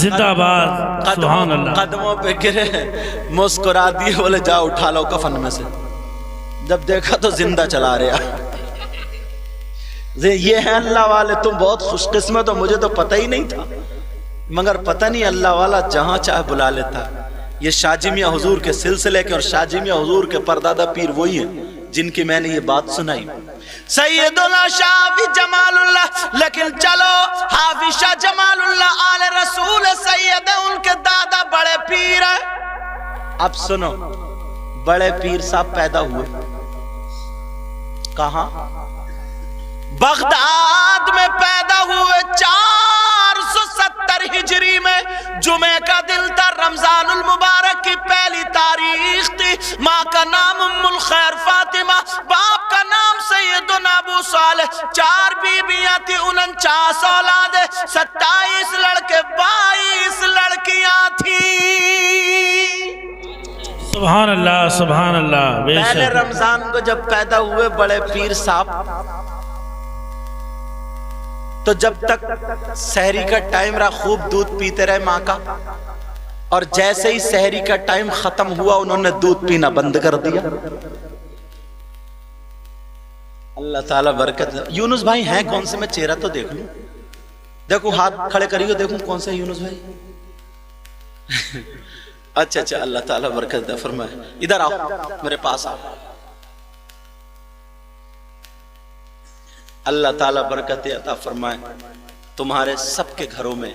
زندہ باد، سبحان اللہ۔ قدموں پہ گرے، مسکرا دیے، بولے جا اٹھا لو کفن میں سے۔ جب دیکھا تو زندہ چلا رہا۔ یہ ہیں اللہ والے، تم بہت خوش قسمت ہو، مجھے تو پتہ ہی نہیں تھا، مگر پتہ نہیں اللہ والا جہاں چاہے بلا لیتا۔ یہ شاہ جی میاں حضور کے سلسلے کے، اور شاہ جی میاں حضور کے پردادا پیر وہی ہیں جن کی میں نے یہ بات سنائی۔ سیدنا شاہ حافظ جمال اللہ، لیکن چلو حافظ شاہ جمال اللہ آل رسول سید، ان کے دادا بڑے پیر ہیں۔ اب سنو، بڑے پیر صاحب پیدا ہوئے کہاں؟ بغداد میں پیدا ہوئے 470 ہجری میں۔ جمعہ کا دن تھا، رمضان المبارک کی پہلی تاریخ تھی۔ ماں کا نام ام الخیر فاطمہ، باپ کا نام سیدنا ابو صالح۔ 4 بیویاں تھی، 49 اولاد، 27 لڑکے، 22 لڑکیاں تھیں۔ سبحان اللہ، سبحان اللہ۔ پہلے رمضان کو جب پیدا ہوئے بڑے پیر صاحب، تو جب تک سحری کا ٹائم رہا خوب دودھ پیتے رہے ماں کا، اور جیسے ہی سحری کا ٹائم ختم ہوا انہوں نے دودھ پینا بند کر دیا۔ اللہ تعالیٰ برکت۔ یونس بھائی ہیں کون سے؟ میں چہرہ تو دیکھ لوں، دیکھو ہاتھ کھڑے کریے، دیکھوں کون سے یونس بھائی۔ اچھا اچھا، اللہ تعالیٰ برکت دے فرمائے۔ ادھر آؤ، میرے پاس آؤ۔ اللہ تعالیٰ برکت عطا فرمائے۔ تمہارے سب کے گھروں میں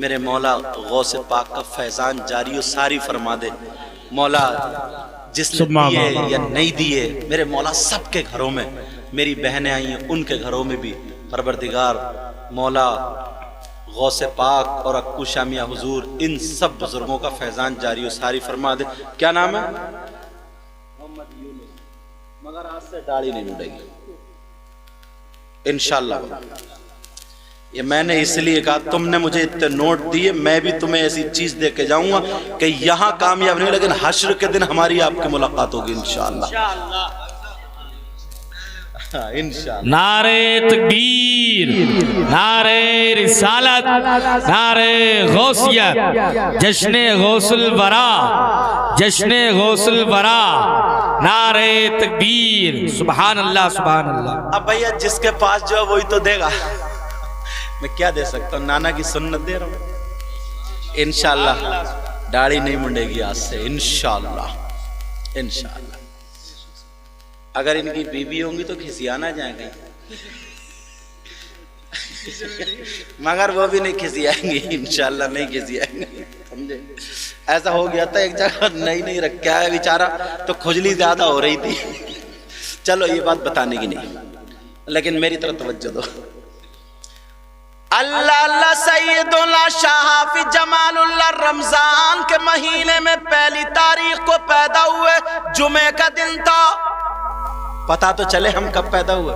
میرے مولا غوث پاک کا فیضان جاری و ساری فرما دے۔ مولا جس نے دیے یا نہیں دیے، میرے مولا سب کے گھروں میں، میری بہنیں آئی ہیں ان کے گھروں میں بھی پروردگار مولا غوث پاک اور اکو شاہ میاں حضور ان سب بزرگوں کا فیضان جاری و ساری فرما دے۔ کیا نام ہے؟ محمد یونس، مگر آج سے داڑھی نہیں مڑے گی انشاءاللہ۔ یہ میں نے اس لیے کہا، تم نے مجھے اتنے نوٹ دیے، میں بھی تمہیں ایسی چیز دے کے جاؤں گا کہ یہاں کامیاب نہیں، لیکن حشر کے دن ہماری آپ کی ملاقات ہوگی انشاءاللہ۔ انشاءاللہ۔ نعرہ تکبیر، نعرہ رسالت، نعرہ غوثیت، جشن غوث الورا، جشن غوث الورا، نعرہ تکبیر، سبحان اللہ، سبحان اللہ۔ اب بھئیہ جس کے پاس جو ہے وہی تو دے گا، میں کیا دے سکتا ہوں؟ نانا کی سنت دے رہا ہوں۔ انشاءاللہ داڑھی نہیں منڈے گی آج سے انشاءاللہ، انشاءاللہ۔ اگر ان کی بیوی ہوں گی تو کھسیانا جائیں گے، مگر وہ بھی نہیں کھسیائیں گی انشاءاللہ، نہیں کھسیائیں گے، سمجھے؟ ایسا ہو گیا تھا ایک جگہ نہیں رکھا ہے بیچارہ، تو کھجلی زیادہ ہو رہی تھی۔ چلو یہ بات بتانے کی نہیں، لیکن میری طرف توجہ دو۔ اللہ اللہ سیدنا شاہ حافظ جمال اللہ رمضان کے مہینے میں پہلی تاریخ کو پیدا ہوئے، جمعے کا دن تھا۔ پتا تو چلے ہم کب پیدا ہوئے؟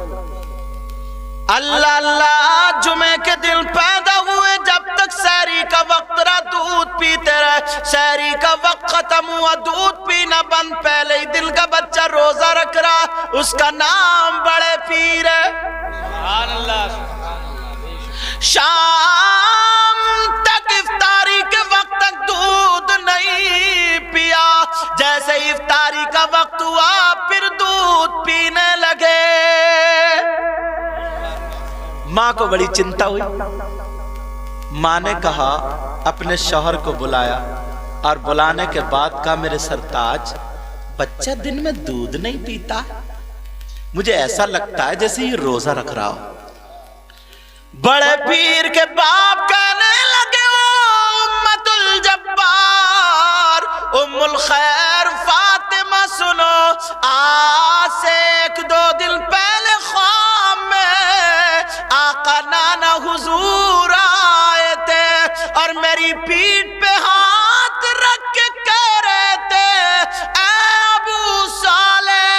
اللہ اللہ جمعے کے دن پیدا ہوئے، جب تک سحری کا وقت رہا دودھ پیتے رہے، سحری کا وقت ختم ہوا دودھ پینا بند، پہلے ہی دل کا بچہ روزہ رکھ رہا، اس کا نام بڑے پیر ہے۔ سبحان اللہ۔ شام تک افطاری کے وقت تک دودھ نہیں پیا، جیسے افطاری کا وقت ہوا پھر دودھ پینے لگے۔ ماں کو بڑی چنتا ہوئی، ماں نے کہا اپنے شوہر کو بلایا، اور بلانے کے بعد کہا میرے سرتاج بچہ دن میں دودھ نہیں پیتا، مجھے ایسا لگتا ہے جیسے یہ روزہ رکھ رہا ہو۔ بڑے پیر کے باپ کہنے لگے امت الجبار ام الخیر فاطمہ سنو، آج سے 1-2 دن پہلے خواب میں آقا نانا حضور آئے تھے، اور میری پیٹھ پہ ہاتھ رکھ کے کہہ رہے تھے اے ابو صالح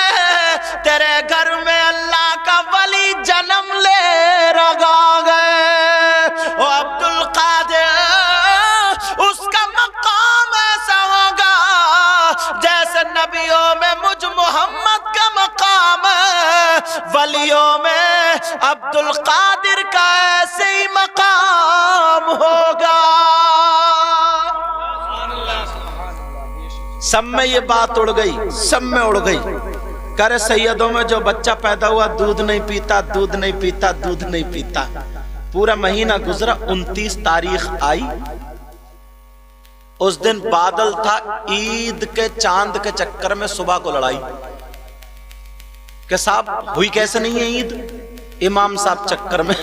تیرے گھر میں اللہ کا ولی جنم لے رگا گئے، او عبد القادر اس کا مقام ایسا ہوگا جیسے نبیوں میں مجھ محمد کا مقام ہے، ولیوں میں عبد القادر کا ایسے ہی مقام ہوگا۔ سب میں یہ بات اڑ گئی، سب میں اڑ گئی. کرے سیدوں میں جو بچہ پیدا ہوا دودھ نہیں پیتا، دودھ نہیں پیتا، دودھ نہیں پیتا. پورا مہینہ گزرا، 29 تاریخ آئی. اس دن بادل تھا، عید کے چاند کے چکر میں صبح کو لڑائی کہ صاحب ہوئی کیسے نہیں ہے عید. امام صاحب چکر میں.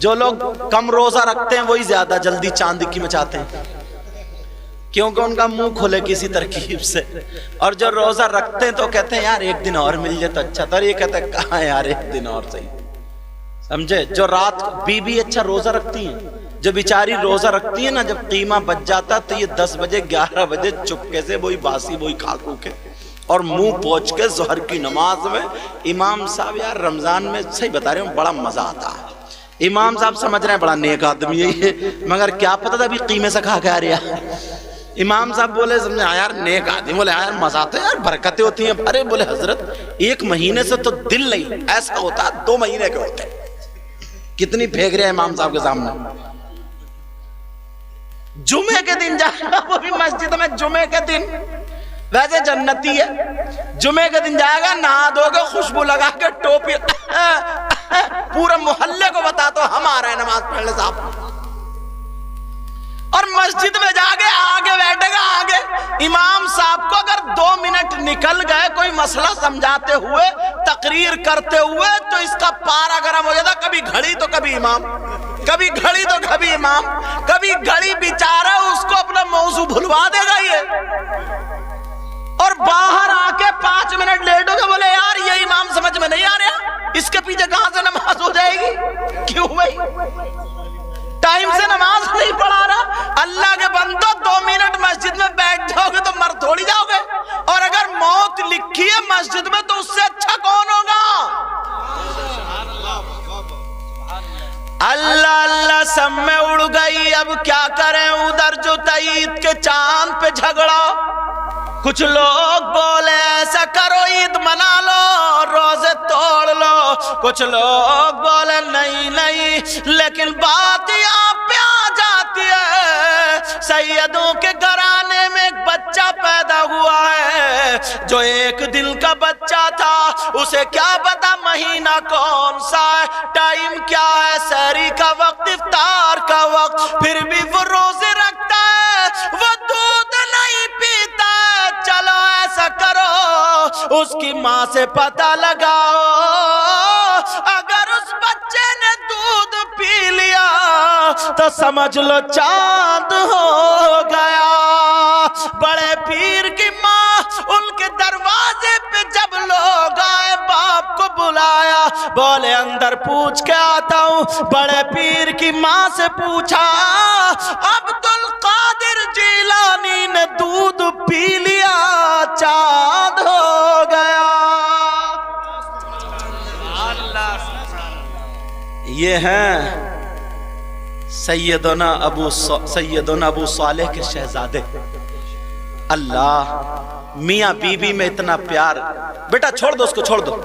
جو لوگ کم روزہ رکھتے ہیں وہی زیادہ جلدی چاند کی مچاتے ہیں، کیونکہ ان کا منہ کھلے کسی ترکیب سے. اور جو روزہ رکھتے ہیں تو کہتے ہیں یار ایک دن اور مل جائے تو اچھا تھا. اور یہ کہتے ہیں کہاں یار ایک دن اور صحیح. سمجھے؟ جو رات بی اچھا روزہ رکھتی ہیں، جو بیچاری روزہ رکھتی ہے نا، جب قیمہ بچ جاتا تو یہ 10 بجے 11 بجے چپکے سے وہی باسی وہی کھا کھو کے اور منہ پوچھ کے ظہر کی نماز میں. امام صاحب یار رمضان میں صحیح بتا رہے ہوں بڑا مزہ آتا ہے. امام صاحب سمجھ رہے ہیں بڑا نیک آدمی ہے یہ، مگر کیا پتا تھا ابھی قیمے سے کھا کے آ رہا. امام صاحب بولے سمجھے یار نیک آدمی، بولے یار مزہ آتا ہے یار، برکتیں ہوتی ہیں. ارے بولے حضرت 1 مہینے سے تو دل نہیں ایسا ہوتا، 2 مہینے کے ہوتے. کتنی پھینک رہے ہیں امام صاحب کے سامنے. جمعے کے دن جائے گا وہ بھی مسجد میں، جمعے کے دن ویسے جنتی ہے. جمعے کے دن جائے گا، نہا دھو کے خوشبو لگا کے ٹوپی پورے محلے کو بتا تو ہم آ رہے ہیں نماز پڑھنے صاحب. اور مسجد میں جا کے آگے بیٹھے گا. آگے امام صاحب کو اگر 2 منٹ نکل گئے کوئی مسئلہ سمجھاتے ہوئے، تقریر کرتے ہوئے، تو اس کا پارا گرم ہو جاتا. کبھی گھڑی تو کبھی امام، کبھی گھڑی تو کبھی امام، کبھی گھڑی بیچارہ اس کو اپنا موضوع بھلوا دے گا یہ. اور باہر آ کے 5 منٹ لیٹ ہو گئے، بولے یار یہ امام سمجھ میں نہیں آ رہا، اس کے پیچھے کہاں سے نماز ہو جائے گی. کیوں بھائی ٹائم سے نماز نہیں پڑھا رہا. اللہ کے بندو 2 منٹ مسجد میں بیٹھ جاؤ گے تو مر تھوڑی جاؤ گے. اور اگر موت لکھی ہے مسجد میں تو اس سے اچھا کون ہوگا. اللہ اللہ سب میں اڑ گئی. اب کیا کریں؟ ادھر جو عید کے چاند پہ جھگڑا. کچھ لوگ بولے ایسا کرو عید منا لو، روزے توڑ لو. کچھ لوگ بولے نہیں نہیں، لیکن بات یہاں پہ آ جاتی ہے سیدوں کے گھرانے میں ایک بچہ پیدا ہوا ہے جو 1 دن کا بچہ تھا. اسے کیا پتا مہینہ کون سا ہے، ٹائم کیا ہے، سحری کا وقت، افطار کا وقت، پھر بھی وہ روزے رکھتا ہے، وہ دودھ نہیں پیتا. چلو ایسا کرو اس کی ماں سے پتہ لگاؤ، اگر اس بچے نے دودھ پی لیا تو سمجھ لو چاند ہو گیا. بڑے پیر کی ماں ان کے دروازے پہ جب لوگ آئے، باپ کو بلایا، بولے اندر پوچھ کے آتا ہوں. بڑے پیر کی ماں سے پوچھا، عبد القادر جیلانی نے دودھ پی لیا، چاند ہو گیا. یہ ہیں سیدنا ابو صالح کے شہزادے. اللہ میاں بی بی میں اتنا پیار. بیٹا چھوڑ دو اس کو، چھوڑ دو،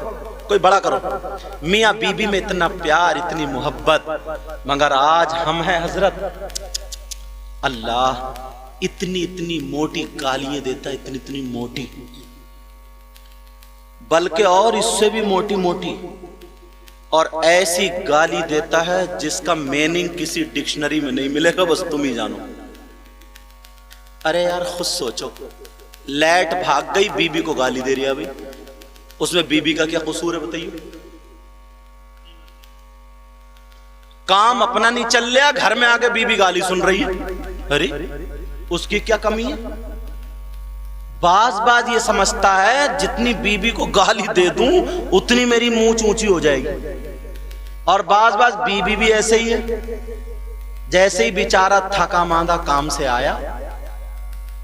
کوئی بڑا کرو. میاں بی بی میں اتنا پیار، اتنی محبت، مگر آج ہم ہیں حضرت. اللہ اتنی موٹی گالیاں دیتا ہے، اتنی موٹی، بلکہ اور اس سے بھی موٹی، اور ایسی گالی دیتا ہے جس کا میننگ کسی ڈکشنری میں نہیں ملے گا، بس تم ہی جانو. ارے یار خود سوچو، لائٹ بھاگ گئی، بی بی کو گالی دے رہی ہے. بھائی اس میں بی بی کا کیا قصور ہے بتائیے؟ کام اپنا نہیں چل رہا، گھر میں آگے بی بی گالی سن رہی ہے. ارے اس کی کیا کمی ہے؟ بعض یہ سمجھتا ہے جتنی بی بی کو گالی دے دوں اتنی میری مونچھ اونچی ہو جائے گی. اور بعض بی بی بھی ایسے ہی ہے، جیسے ہی بیچارہ تھکا ماندہ کام سے آیا،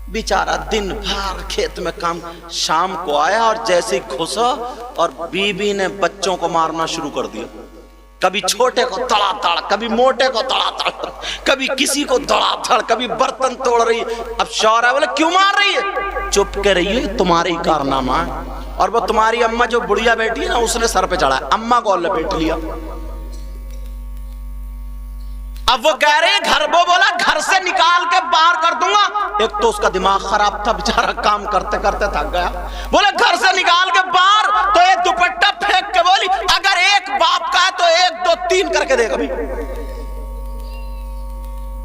بیچارہ دن بھر کھیت میں کام، شام کو آیا اور جیسے ہی گھسا اور بی بی نے بچوں کو مارنا شروع کر دیا. کبھی چھوٹے کو تڑا تڑ، کبھی موٹے کو تڑا تڑ، کبھی کسی کو دڑا دھڑ، کبھی برتن توڑ رہی. اب شوہر ہے، بولے کیوں مار رہی ہے؟ چپ کے رہی ہے، تمہارے ہی کارنامہ ہے. اور وہ تمہاری اماں جو بڑھیا بیٹھی ہے نا، اس نے سر پہ چڑھا ہے، اماں کو لپیٹ لیا. اب وہ کہہ رہے ہیں گھر، وہ بولا گھر سے نکال کے باہر کر دوں گا. ایک تو اس کا دماغ خراب تھا بیچارہ، کام کرتے کرتے تھک گیا. بولے گھر سے نکال کے باہر تو ایک دوپٹہ پھینک کے بولی اگر ایک باپ کا ہے تو 1 2 3 کر کے دیکھ. ابھی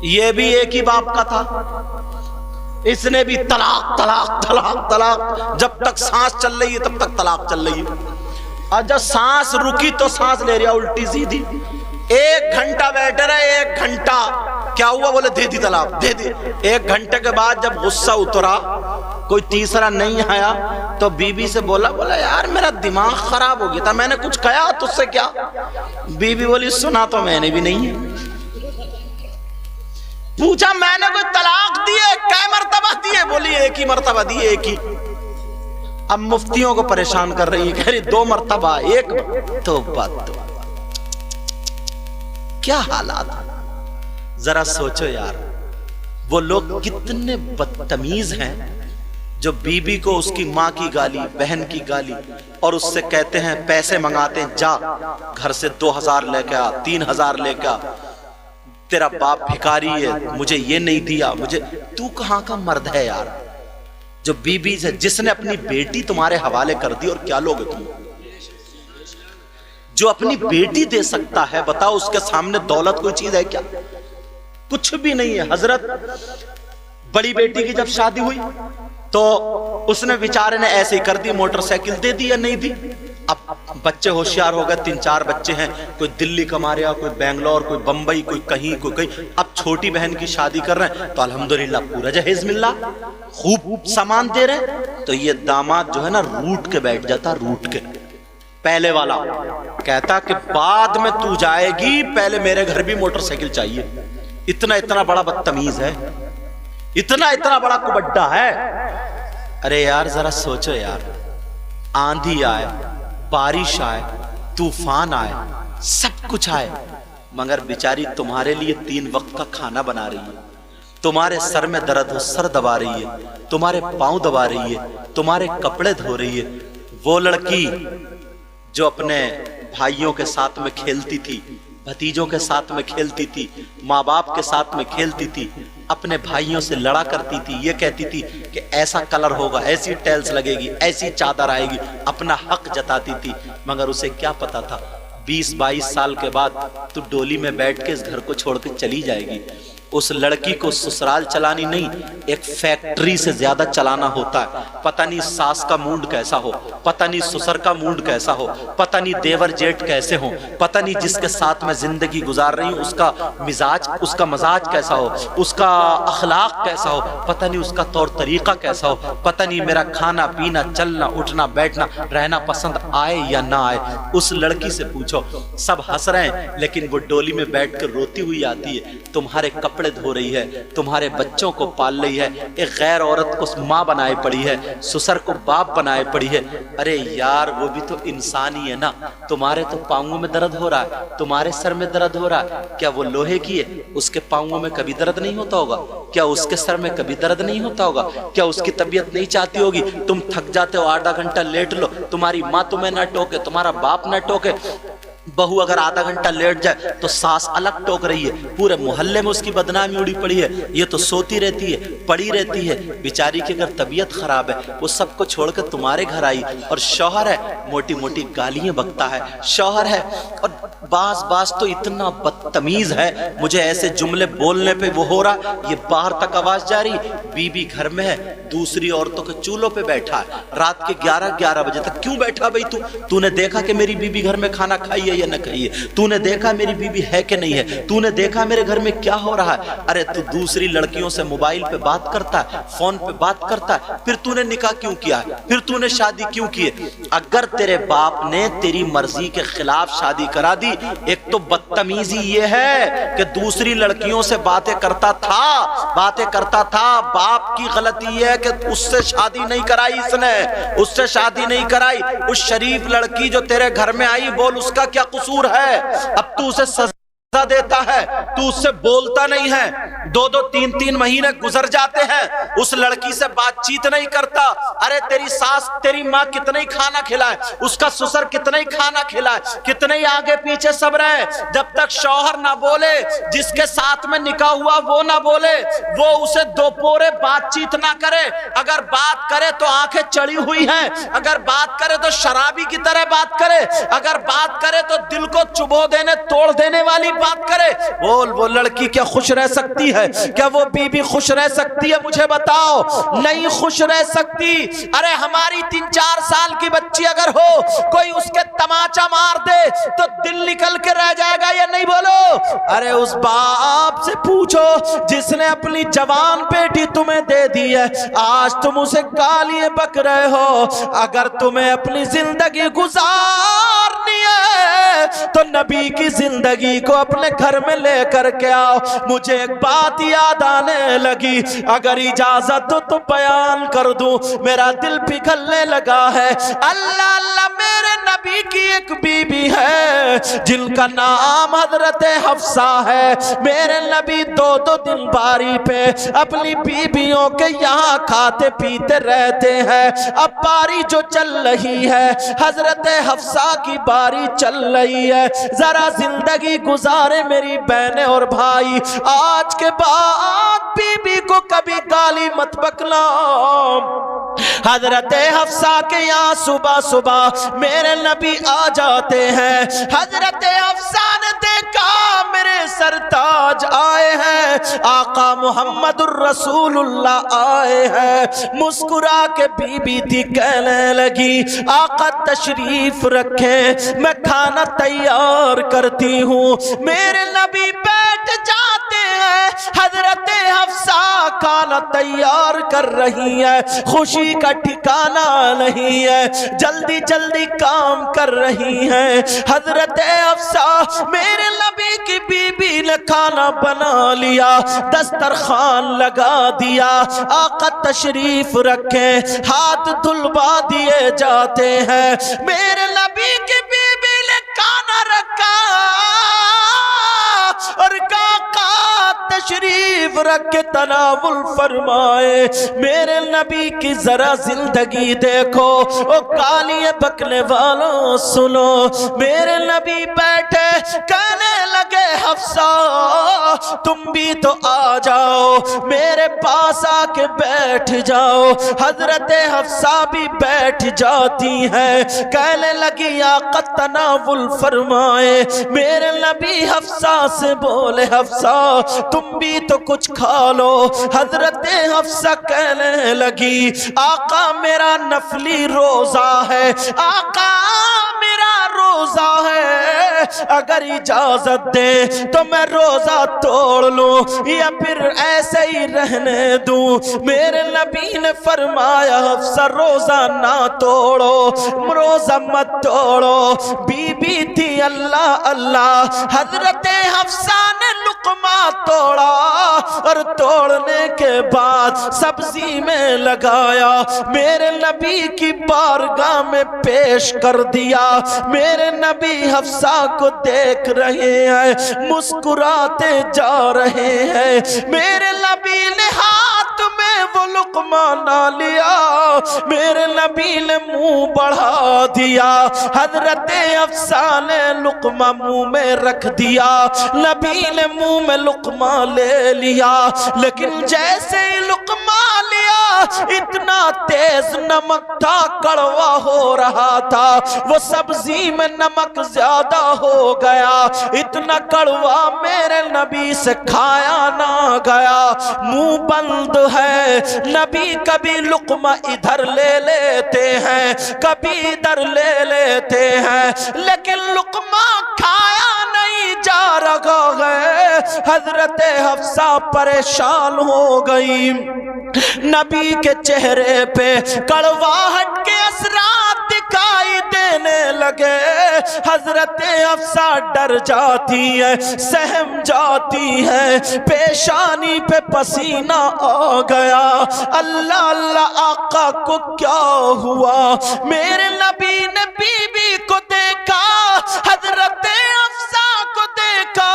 یہ بھی ایک ہی باپ کا تھا، اس نے بھی طلاق طلاق طلاق طلاق، جب تک سانس چل رہی ہے تب تک طلاق چل رہی ہے، اور جب سانس رکی تو سانس لے رہا الٹی سیدھی. 1 گھنٹہ بیٹھے رہے، 1 گھنٹہ کیا ہوا؟ بولے دے دی طلاق، دے دی. 1 گھنٹے کے بعد جب غصہ اترا، کوئی تیسرا نہیں آیا تو بی بی سے بولا یار میرا دماغ خراب ہو گیا تھا، میں نے کچھ کہا تجھ سے کیا؟ بی بی بولی سنا تو میں نے بھی نہیں ہے. پوچھا میں نے کوئی طلاق دیے کئی مرتبہ دیے؟ بولی 1 ہی مرتبہ دیے، 1 ہی. اب مفتیوں کو پریشان کر رہی ہے، کہہ رہی 2 مرتبہ 1 توبہ توبہ. کیا حالات ہیں ذرا سوچو یار. وہ لوگ کتنے بدتمیز ہیں جو بی بی کو اس کی ماں کی گالی، بہن کی گالی، اور اس سے کہتے ہیں پیسے منگاتے ہیں جا گھر سے 2000 لے کے آ، 3000 لے کے آ، تیرا باپ بھکاری ہے، مجھے یہ نہیں دیا، مجھے. تو کہاں کا مرد ہے یار جو بی بی سے، جس نے اپنی بیٹی تمہارے حوالے کر دی؟ اور کیا لوگ تم جو اپنی بیٹی دے سکتا ہے؟ بتاؤ اس کے سامنے دولت کوئی چیز ہے کیا؟ کچھ بھی نہیں ہے. حضرت بڑی بیٹی کی جب شادی ہوئی تو اس نے بیچارے نے ایسے ہی کر دی، موٹر سائیکل دے دی یا نہیں دی. اب بچے ہوشیار ہو گئے، 3-4 بچے ہیں، کوئی دلی کما رہا، کوئی بنگلور، کوئی بمبئی، کوئی کہیں کوئی کہیں. اب چھوٹی بہن کی شادی کر رہے ہیں تو الحمدللہ پورا جہیز مل رہا، خوب سامان دے رہے. تو یہ داماد جو ہے نا روٹ کے بیٹھ جاتا، روٹ کے. پہلے والا کہتا کہ بعد میں تو جائے گی، پہلے میرے گھر بھی موٹر سائیکل چاہیے. اتنا بڑا بدتمیز ہے، اتنا بڑا کبڈا ہے. ارے یار ذرا سوچو یار، آندھی آئے، بارش آئے، طوفان آئے، سب کچھ آئے، مگر بیچاری تمہارے لیے 3 وقت کا کھانا بنا رہی ہے. تمہارے سر میں درد ہو سر دبا رہی ہے، تمہارے پاؤں دبا رہی ہے، تمہارے کپڑے دھو رہی ہے. وہ لڑکی جو اپنے بھائیوں کے ساتھ میں کھیلتی تھی، بھتیجوں کے ساتھ میں کھیلتی تھی، ماں باپ کے ساتھ میں کھیلتی تھی، اپنے بھائیوں سے لڑا کرتی تھی، یہ کہتی تھی کہ ایسا کلر ہوگا، ایسی ٹیلز لگے گی، ایسی چادر آئے گی، اپنا حق جتاتی تھی. مگر اسے کیا پتا تھا 20-22 سال کے بعد تو ڈولی میں بیٹھ کے اس گھر کو چھوڑ کے چلی جائے گی. اس لڑکی کو سسرال چلانی نہیں، ایک فیکٹری سے زیادہ چلانا ہوتا ہے. پتہ نہیں ساس کا موڈ کیسا ہو، پتہ نہیں سسر کا موڈ کیسا ہو، پتہ نہیں دیور جیٹ کیسے ہوں، پتہ نہیں جس کے ساتھ میں زندگی گزار رہی ہوں اس کا مزاج کیسا ہو، اس کا اخلاق کیسا ہو، پتہ نہیں اس کا طور طریقہ کیسا ہو، پتہ نہیں میرا کھانا پینا چلنا اٹھنا بیٹھنا رہنا پسند آئے یا نہ آئے. اس لڑکی سے پوچھو، سب ہنس رہے ہیں لیکن وہ ڈولی میں بیٹھ کر روتی ہوئی آتی ہے، تمہارے کپڑے دھو رہی ہے، تمہارے بچوں کو پال رہی ہے، ایک غیر عورت کو ماں بنائے پڑی ہے، سسر کو باپ بنائے پڑی ہے. ارے یار وہ بھی تو انسان ہی ہے نا. تمہارے تو پاؤں میں درد ہو رہا ہے، تمہارے سر میں درد ہو رہا ہے، کیا وہ لوہے کی ہے؟ اس کے پاؤں میں کبھی درد نہیں ہوتا ہوگا؟ کیا اس کے سر میں کبھی درد نہیں ہوتا ہوگا؟ کیا اس کی طبیعت نہیں چاہتی ہوگی تم تھک جاتے ہو آدھا گھنٹہ لیٹ لو، تمہاری ماں تمہیں نہ ٹوکے، تمہارا باپ نہ ٹوکے؟ بہو اگر آدھا گھنٹہ لیٹ جائے تو ساس الگ ٹوک رہی ہے، پورے محلے میں اس کی بدنامی اڑی پڑی ہے، یہ تو سوتی رہتی ہے، پڑی رہتی ہے. بیچاری کی اگر طبیعت خراب ہے، وہ سب کو چھوڑ کر تمہارے گھر آئی، اور شوہر ہے موٹی موٹی گالیاں بکتا ہے، شوہر ہے اور بعض تو اتنا بدتمیز ہے، مجھے ایسے جملے بولنے پہ وہ ہو رہا، یہ باہر تک آواز جاری. بی گھر میں ہے، دوسری عورتوں کے چولہوں پہ بیٹھا ہے، رات کے 11 بجے تک. کیوں بیٹھا بھائی؟ تو نے دیکھا کہ میری بی گھر میں کھانا کھائی ہے یا نہ کھائی ہے؟ تو نے دیکھا میری بیوی ہے کہ نہیں ہے؟ تو نے دیکھا میرے گھر میں کیا ہو رہا ہے؟ ارے تو دوسری لڑکیوں سے موبائل پہ بات کرتا ہے، فون پہ بات کرتا ہے، پھر تو نے نکاح کیوں کیا ہے؟ پھر تو نے شادی کیوں کی ہے؟ اگر تیرے باپ نے تیری مرضی کے خلاف شادی کرا دی، ایک تو بدتمیزی یہ ہے کہ دوسری لڑکیوں سے باتیں کرتا تھا. باپ کی غلطی یہ ہے کہ اس سے شادی نہیں کرائی، اس سے شادی نہیں کرائی. اس شریف لڑکی جو تیرے گھر میں آئی، بول اس کا کیا قصور ہے؟ اب تو اسے دیتا ہے تو اس سے بولتا نہیں ہے، 2-2 3-3 مہینے گزر جاتے ہیں، اس لڑکی سے بات چیت نہیں کرتا۔ ارے تیری ساس تیری ماں کتنا ہی کھانا کھلائے، اس کا سسر کتنا ہی کھانا کھلائے، کتنے ہی آگے پیچھے سب رہے، جب تک شوہر نہ بولے، جس کے ساتھ میں نکاح ہوا وہ نہ بولے، وہ اسے دو پورے بات چیت نہ کرے، اگر بات کرے تو آنکھیں چڑی ہوئی ہیں، اگر بات کرے تو شرابی کی طرح بات کرے، اگر بات کرے تو دل کو چبو دینے توڑ دینے والی بات کرے، بول وہ لڑکی کیا خوش رہ سکتی ہے؟ کیا وہ بیوی خوش رہ سکتی ہے؟ مجھے بتاؤ، نہیں خوش رہ سکتی۔ ارے ہماری 3-4 سال کی بچی اگر ہو، کوئی اس کے تماچا مار دے تو دل نکل کے رہ جائے گا یا نہیں؟ بولو۔ ارے اس باپ سے پوچھو جس نے اپنی جوان بیٹی تمہیں دے دی ہے، آج تم اسے گالیاں بک رہے ہو۔ اگر تمہیں اپنی زندگی گزارنی ہے تو نبی کی زندگی کو اپنے گھر میں لے کر کے آؤ۔ مجھے ایک بات یاد آنے لگی، اگر اجازت ہو تو بیان کر دوں، میرا دل پگھلنے لگا ہے۔ اللہ اللہ، میرے نبی کی ایک بی بی ہے جن کا نام حضرت حفصہ ہے۔ میرے نبی 2 دن باری پہ اپنی بیویوں کے یہاں کھاتے پیتے رہتے ہیں۔ اب باری جو چل رہی ہے، حضرت حفصہ کی باری چل رہی ہے، ذرا زندگی گزارے میری بہنیں اور بھائی، آج کے بعد بی بی کو کبھی گالی مت بکنا۔ حضرت حفصہ کے یہاں صبح صبح میرے نبی آ جاتے ہیں۔ حضرت حفصہ نے دیکھا میرے سرتاج آئے ہیں، آقا محمد الرسول اللہ آئے ہیں، مسکرا کے بی بی تھی کہنے لگی آقا تشریف رکھیں، میں کھانا تیار کرتی ہوں۔ میرے نبی بیٹھ جاتے ہیں، حضرت حفصہ کھانا تیار کر رہی ہے، خوشی کا ٹھکانہ نہیں ہے، جلدی جلدی کام کر رہی ہیں۔ حضرت حفصہ میرے نبی کی بی بی نے کھانا بنا لیا، دسترخوان لگا دیا، آقا تشریف رکھیں، ہاتھ دھلوا دیے جاتے ہیں۔ میرے نبی کی بی بی نے کھانا رکھا اور آقا تشریف رکھ کے تناول فرمائے۔ میرے نبی کی ذرا زندگی دیکھو، او گالیاں بکنے والوں سنو۔ میرے نبی بیٹھے کہنے لگے حفصہ تم بھی تو آ جاؤ، میرے پاس آ کے بیٹھ جاؤ۔ حضرت حفصہ بھی بیٹھ جاتی ہیں، کہنے لگی آقا تناول فرمائے۔ میرے نبی حفصہ سے بولے حفصہ تم بھی تو کچھ کھا لو۔ حضرت حفصہ کہنے لگی آقا میرا نفلی روزہ ہے، آقا میرا روزہ ہے، اگر اجازت دے تو میں روزہ توڑ لوں یا پھر ایسے ہی رہنے دوں۔ میرے نبی نے فرمایا حفصہ روزہ نہ توڑو، روزہ مت توڑو۔ بی بی تھی اللہ اللہ، حضرت حفصہ نے لقمہ توڑا اور توڑنے کے بعد سبزی میں لگایا، میرے نبی کی بارگاہ میں پیش کر دیا۔ میرے نبی حفصہ کو دیکھ رہے ہیں، مسکراتے جا رہے ہیں۔ میرے نبی نے ہاتھ میں وہ لقمہ نہ لیا، میرے نبی نے منہ بڑھا دیا۔ حضرت حفصہ نے لقمہ منہ میں رکھ دیا، نبی نے منہ میں لقمہ لے لیا، لیکن جیسے ہی لقمہ لیا اتنا تیز نمک تھا، کڑوا ہو رہا تھا، وہ سبزی میں نمک زیادہ ہو گیا، اتنا کڑوا میرے نبی سے کھایا نہ گیا۔ منہ بند ہے، نبی کبھی لقمہ ادھر لے لیتے ہیں، کبھی ادھر لے لیتے ہیں، لیکن لقمہ کھایا نہیں جا رہا ہے۔ حضرت حفصہ پریشان ہو گئی، نبی کے چہرے پہ کڑواہٹ کے اثرات دکھائی دینے لگے۔ حضرت حفصہ ڈر جاتی ہے، سہم جاتی ہے، پیشانی پہ پسینہ آ گیا۔ اللہ اللہ آقا کو کیا ہوا؟ میرے نبی نے بی بی کو دیکھا، حضرت حفصہ کو دیکھا،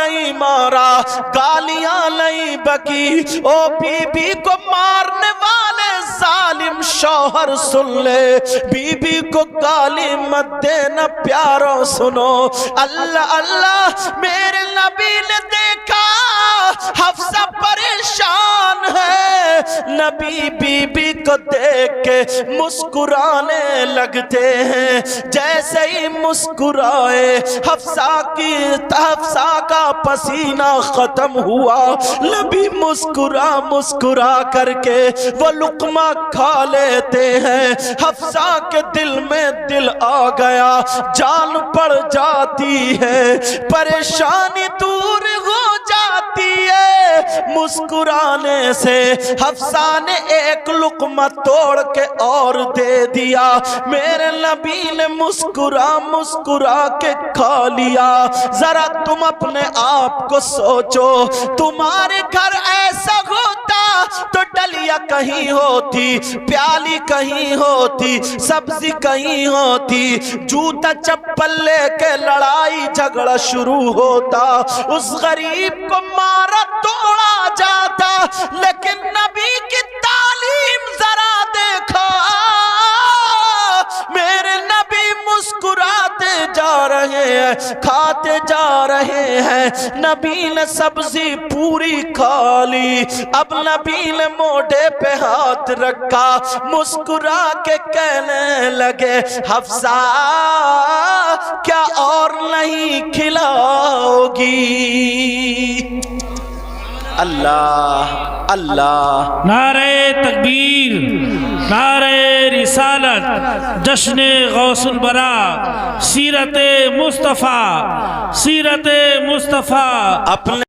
نہیں مارا، گالیاں نہیں بکی، او بی بی کو مارنے والے ظالم شوہر سن لے، بی بی کو گالی مت دینا پیارو سنو۔ اللہ اللہ، میرے نبی نے دیکھا حفصہ پریشان ہے، نبی بی بی کو دیکھ کے مسکرانے لگتے ہیں، جیسے ہی مسکرائے حفصہ کا پسینہ ختم ہوا، نبی مسکرا کر کے وہ لقمہ کھا لیتے ہیں، حفصہ کے دل میں دل آ گیا، جان پڑ جاتی ہے، پریشانی دور ہو جاتی ہے، مسکرانے سے حفصہ نے ایک لقمہ توڑ کے اور دے دیا، میرے نبی نے مسکرا کے کھا لیا۔ ذرا تم اپنے آپ کو سوچو، تمہارے گھر ایسا ہوتا تو ڈلیا کہیں ہوتی، پیالی کہیں ہوتی، سبزی کہیں ہوتی، جوتا چپل لے کے لڑائی جھگڑا شروع ہوتا، اس غریب کو مارا توڑا جاتا، لیکن نبی کی تعلیم ذرا دیکھا، میرے نبی مسکراتے جا رہے ہیں، کھاتے جا رہے ہیں، نبی نے سبزی پوری کھا لی، اب نبی نے موڈے پہ ہاتھ رکھا، مسکرا کے کہنے لگے حفصہ کیا اور نہیں کھلاؤ گی؟ اللہ اللہ، نعرہ تکبیر، نعرہ رسالت، جشن غوث البرا، سیرت مصطفیٰ، سیرت مصطفیٰ۔ اپنے